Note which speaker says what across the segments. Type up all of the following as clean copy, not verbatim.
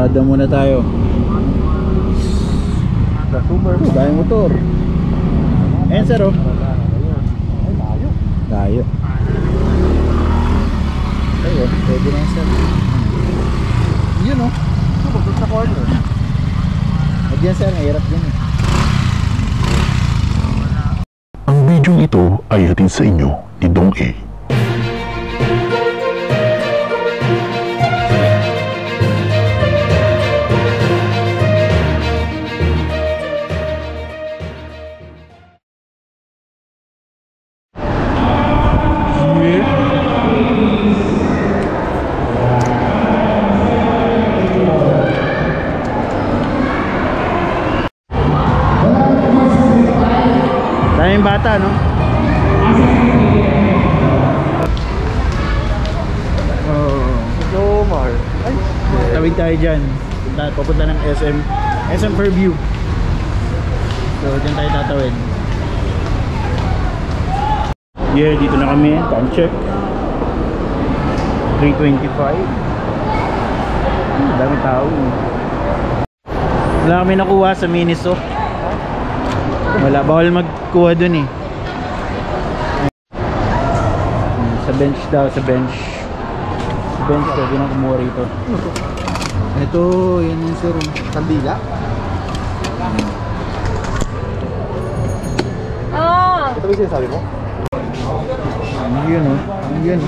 Speaker 1: Kalsada muna tayo. Dahil motor. Ayan sir, oh. Tayo. Ayun, pwede na sir. Yun, oh. Pagod sa corner. At yan sir, mahirap din eh.
Speaker 2: Ang video ito ay hatid sa inyo ni Dong A.
Speaker 1: Daming bata, no? Tawid tayo dyan. Papunta ng SM Fairview. So dyan tayo tatawid. Yeah, dito na kami. Time check 3:25. Dami tao. Wala kami nakuha sa Miniso. Wala, bawal magkuha dun eh. Sa bench daw, sa bench. Sa bench daw, di na kumuha rito. Ito, yan yung sir. Kandila?
Speaker 3: Ah!
Speaker 1: Ito ba yung sinasabi mo? Yun oh. Yun.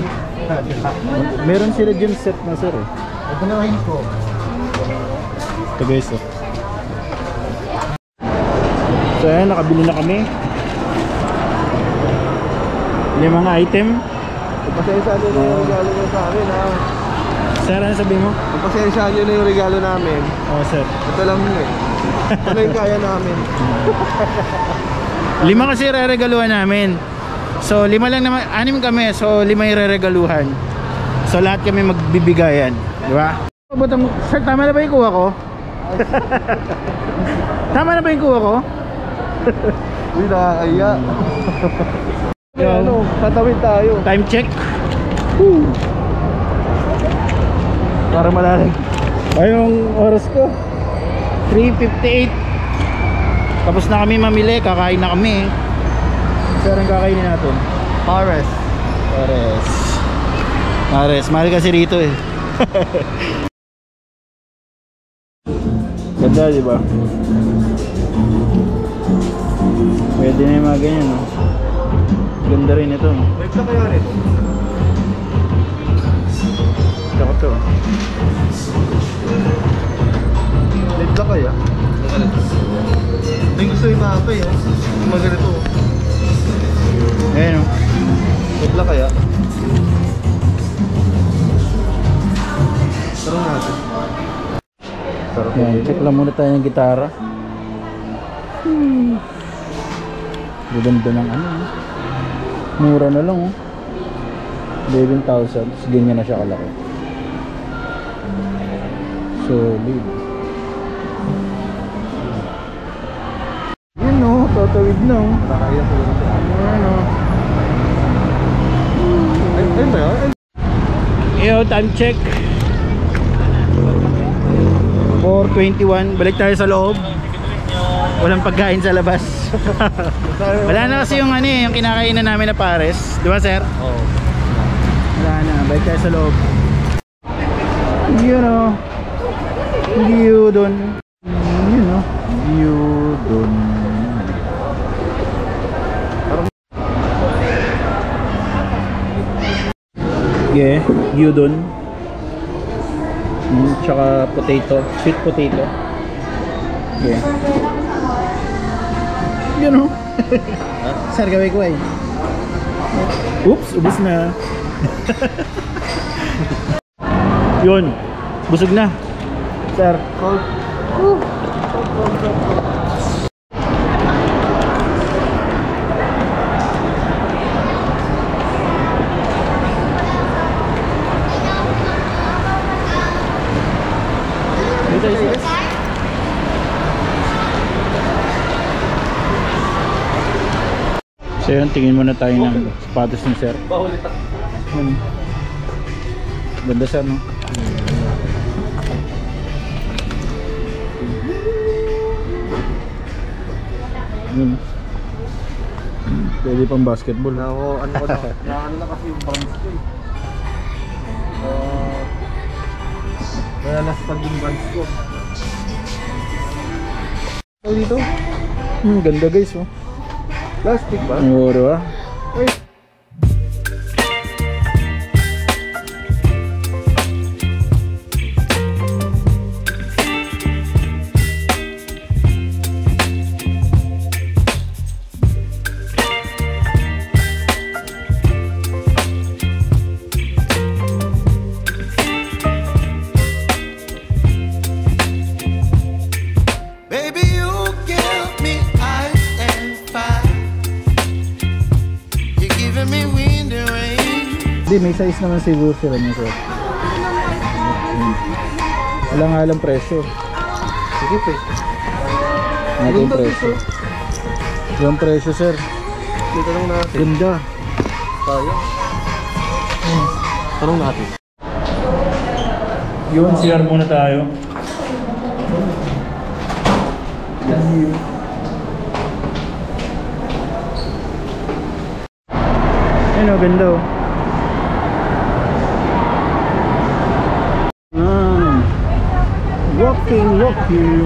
Speaker 1: Meron sila dyan set na sir eh. Ito na rin ko. Ito guys oh. So ayan, nakabili na kami. Limang item.
Speaker 4: Pasensya nyo na yung regalo nyo sa amin ha.
Speaker 1: Sir, ano sabi mo?
Speaker 4: Pasensya nyo na yung regalo namin.
Speaker 1: Oo sir.
Speaker 4: Ito lang yun eh. Ito na yung kaya namin.
Speaker 1: 5 kasi re-regaluhan namin. So 5 lang naman, 6 kami. So 5 yung re-regaluhan. So lahat kami magbibigayan. Di ba? Sir, tama na ba yung kuha ko? Tama na ba yung kuha ko?
Speaker 4: Uy, nakakaya. Ano, tatawid tayo.
Speaker 1: Time check. Woo. Para malalag. Ay, yung oras ko 3:58. Tapos na kami mamili, kakain na kami. Sir, ang kakainin natin?
Speaker 4: Pares.
Speaker 1: Mahal kasi rito eh. Ganda, di ba? Pwede na yung mga ganyan, no? Ganda rin ito.
Speaker 4: Wait na kaya rin.
Speaker 1: Ako to.
Speaker 4: Wait na kaya? May gusto yung nakapay oh. Yung mga ganito oh.
Speaker 1: Ayan, no?
Speaker 4: Wait na kaya? Tarong natin.
Speaker 1: Yan, check lang muna tayo ng gitara. Gaganda ng ano, mura na lang oh. 11,000. Ganyan na siya kalaki. Solid. Yun oh, tatawid na oh.
Speaker 4: Nakakaya po lang siya.
Speaker 1: Ayan oh.
Speaker 4: Ayun ba yun?
Speaker 1: Yo, time check 4:21. Balik tayo sa loob. Walang pagkain sa labas. Wala na kasi yung ano eh, yung kinakainan namin na pares. Di ba sir?
Speaker 4: Oo.
Speaker 1: Wala na, balik tayo sa loob. Yun o. Gyudon. Yun o. Gyudon. Yeah, gyudon. Tsaka potato, sweet potato. Yeah. Yun o. Sir, gawin ko eh. Oops, ubos na. Yun, busog na. Sir.
Speaker 4: Cold.
Speaker 1: Dito isa. So yun, tingin muna tayo ng sapatos ni sir. Ganda sir, no? Pwede pang basketball.
Speaker 4: Ano ko na kasi yung brands ko eh. Kaya nastag yung brands ko. So dito?
Speaker 1: Ganda guys oh.
Speaker 4: Plastic ba?
Speaker 1: Oo, diba?
Speaker 3: Baby, you give me ice and fire. You're giving me wind and rain.
Speaker 1: Hindi, may size naman siguro sila niya sir. Wala nga lang presyo.
Speaker 4: Sige pe.
Speaker 1: Ano yung presyo? Yung presyo sir.
Speaker 4: Dito lang natin.
Speaker 1: Ganda.
Speaker 4: Tayo. Tanong natin.
Speaker 1: Yun, CR muna tayo. Ano, ganda oh. Walking.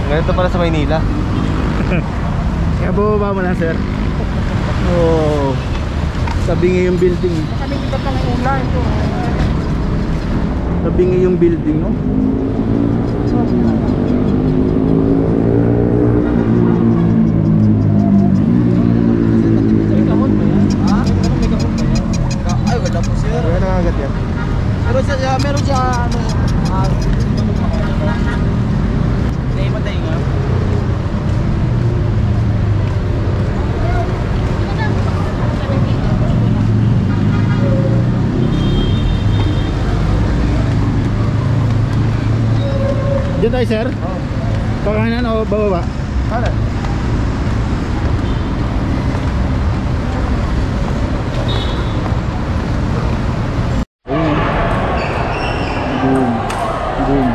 Speaker 4: Ganito pala sa Maynila.
Speaker 1: Kaya bababa mo lang sir. Oh, sabi nga yung building.
Speaker 5: Kami kita pang ulan ito.
Speaker 1: Sabi nga yung building no.
Speaker 5: Ay, wala po sir.
Speaker 4: Kaya nangagat yan.
Speaker 5: Meron siya ano. Hindi matay nga.
Speaker 1: Diyan tayo sir? Oo. Pakanan o bababa?
Speaker 4: Kanan.
Speaker 1: Boom.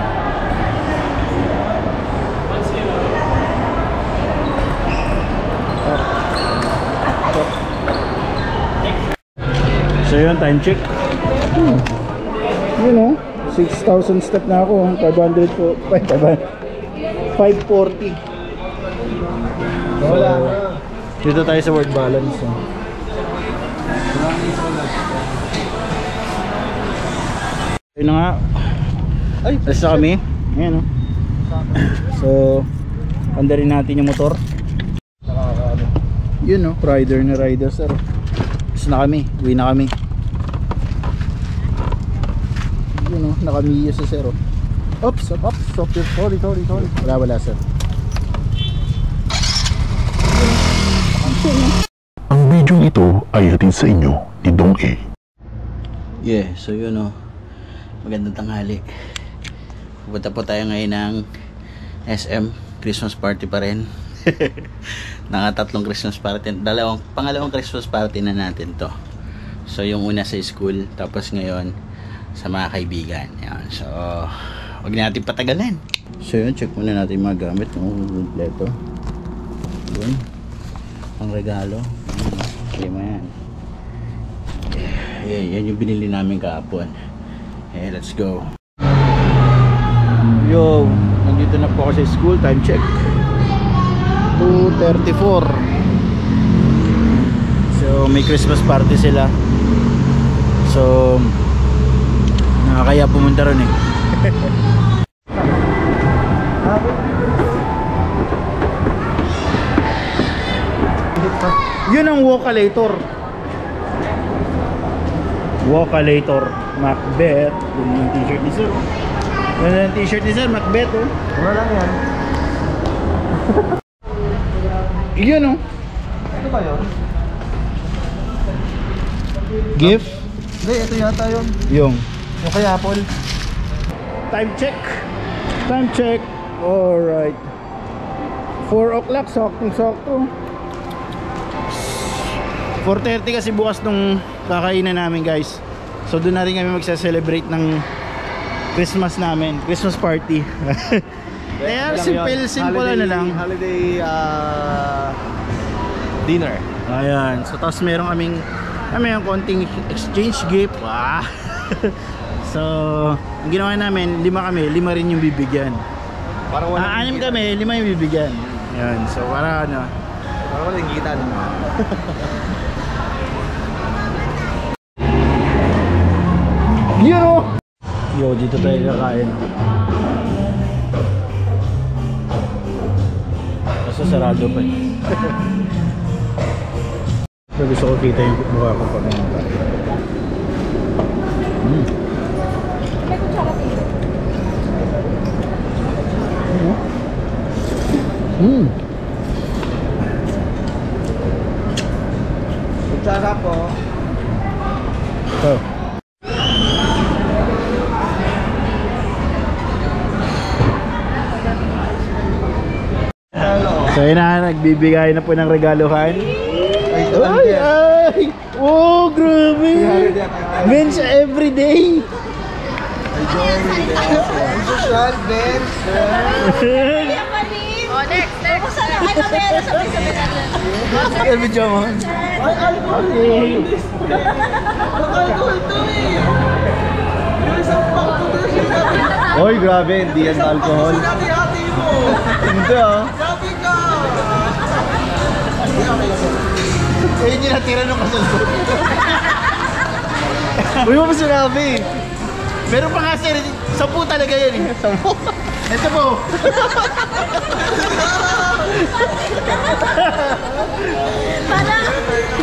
Speaker 1: So yun, time check. Yun o, 6,000 step na ako. 500 po, 540.
Speaker 4: Wala.
Speaker 1: Dito tayo sa word balance. Ayun na nga.
Speaker 4: Ay,
Speaker 1: Alas na kami. Ayan o. So, panda rin natin yung motor. Yun o, rider na rider sir. Alas na kami, uwi na kami. Yun o, nakamiyo sa sir o. Oops, sorry. Wala sir.
Speaker 2: Ang video ito ay hatid sa inyo ni Dong A.
Speaker 6: Yeah, so yun o. Magandang tanghali. Pupunta po tayo ngayon ng SM. Christmas party pa rin. Tatlong Christmas party. Pangalawang Christmas party na natin to. So yung una sa school, tapos ngayon sa mga kaibigan. Yan. So wag na natin patagalan. So yun, check muna natin yung mga gamit ng kompleto. Yun. Ang regalo. Okay mo yan. Yan yung binili namin kahapon. Let's go.
Speaker 1: Yo, nandito na po ako sa school. Time check 2:34. So may Christmas party sila. So nakakaya pumunta ron eh. Yun ang walkalator. Vocalator, Macbeth. Ganda ng t-shirt ni Sir. Ganda ng t-shirt ni Sir, Macbeth oh.
Speaker 4: Wala lang yan.
Speaker 1: Yun oh.
Speaker 4: Ito ba yun?
Speaker 1: Gift.
Speaker 4: Hindi, ito yata yun.
Speaker 1: Yung
Speaker 4: kay Apple.
Speaker 1: time check. Time check. Alright. 4 o'clock, saktong-sakto. 4:30 kasi bukas nung kakainan namin guys. So doon na rin kami magsa-celebrate ng Christmas namin, Christmas party. Kaya simple ano lang.
Speaker 4: Holiday dinner.
Speaker 1: Ayan, so tapos meron kaming yung konting exchange gift. Wow. So ang ginawa namin, 5 kami, 5 rin yung bibigyan.
Speaker 4: Para wala
Speaker 1: 6 kami, 5 yung bibigyan. Ayan, so para ano.
Speaker 4: Para wala ingitan.
Speaker 1: Yun o! Yo, dito tayo kakain. Kaso sarado pa eh. So gusto ko kita yung mukha ko pag nangyari.
Speaker 4: Kutsara po.
Speaker 1: So yun na, nagbibigay na po ng regaluhan. Ay! Oh, grabe! Bench everyday!
Speaker 4: Social bench.
Speaker 7: Oh, next. Ay, mamaya sabi natin.
Speaker 1: Sige, video mo.
Speaker 4: Ay, alcohol to eh. Yung isang pang to. Oy, grabe, hindi yan alcohol. Hati-hati mo. Hindi ah. Sabi ka.
Speaker 1: Ayun yung natira nung kasunod.
Speaker 4: Uy, mo ba sinabi?
Speaker 1: Meron pa nga sir, 10 talaga yan eh. 10. Ito po.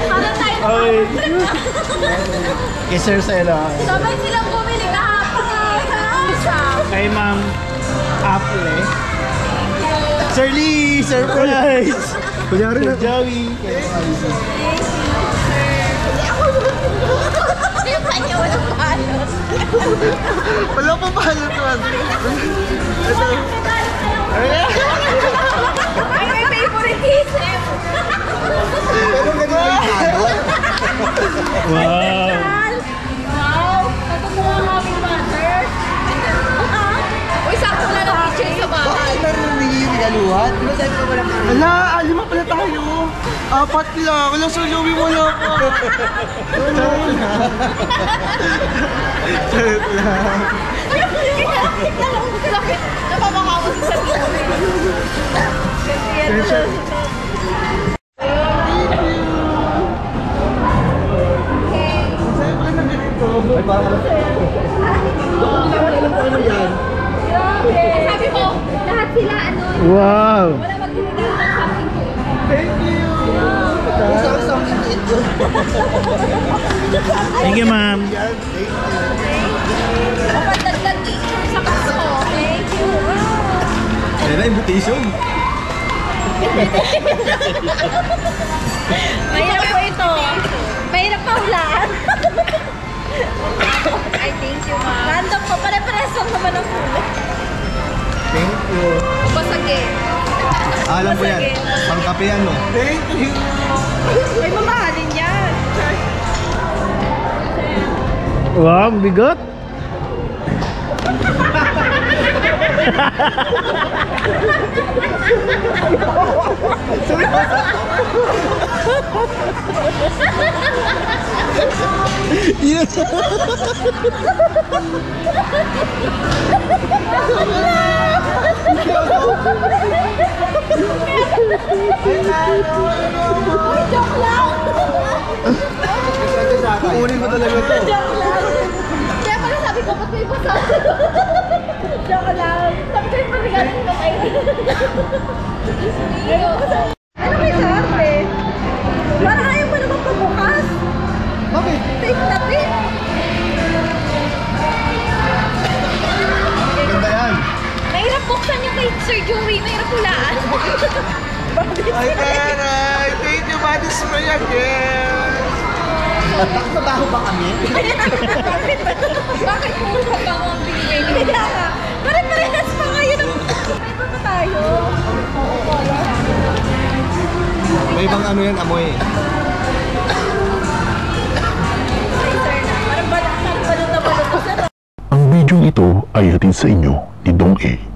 Speaker 7: Para tayo
Speaker 1: Okay. Kay sir sa'yo lang.
Speaker 7: sabay silang bumili kahapon.
Speaker 1: Kay ma'am Apple. Sir Lee, surprise!
Speaker 4: Kunyari na.
Speaker 1: Sir Joey.
Speaker 7: Yung kanya walang palos.
Speaker 4: Wala pa pala ito.
Speaker 7: Ay, may favoritism.
Speaker 1: Wow!
Speaker 7: Wow! Natutuwa ang aming mother. Uy, sakto na ng kitchen sa bahay.
Speaker 4: Regaluhan? Wala, 5 pala tayo. 4 lang. Wala sa Joey, wala pa. Charot lang.
Speaker 7: Bakit? Napapakawas sa
Speaker 4: Ay, parang alam.
Speaker 7: sabi ko, lahat sila ano,
Speaker 1: Wow!
Speaker 7: wala magbibigay ng something to.
Speaker 4: Thank you. Isang ito.
Speaker 1: Thank you ma'am.
Speaker 7: Papadagdag picture sa kaso. Thank you.
Speaker 4: Yan na, invitation.
Speaker 7: Mahirap po ito. Mahirap pa hulaan. Ay, thank you, ma'am. Random po. Pare-pares lang naman ang kulay.
Speaker 4: Thank you.
Speaker 7: Basagin.
Speaker 4: Alam ko yan. Pangkape yan, no? Thank you.
Speaker 7: Ay, mamahalin yan.
Speaker 1: Wow, ang bigat! Yes!
Speaker 7: Joke lang.
Speaker 4: Kukunin ko talaga to.
Speaker 7: Joke lang. Kaya pala sabi ko, ba't may basa? Joke lang. Sabi ko yung panigaling ko kayo. Ano may sabi? Parang ayaw mo naman pabukas.
Speaker 4: Bakit?
Speaker 7: Tape na tape. Mahirap buksan yung kay Sir Joey. Mahirap hulaan.
Speaker 5: Ay, Taray! Thank you, body spray again!
Speaker 1: Mabaho ba kami?
Speaker 7: Bakit puro kabango ang binigay niyo? Kaya nga. Pare-parehas pa kayo ng... May pa ba tayo? Oo, pala.
Speaker 4: May ibang ano yan, amoy.
Speaker 7: Ay, sir na. Parang balot na balot na balot.
Speaker 2: Ang bidyong ito ay hatid sa inyo ni Dong A.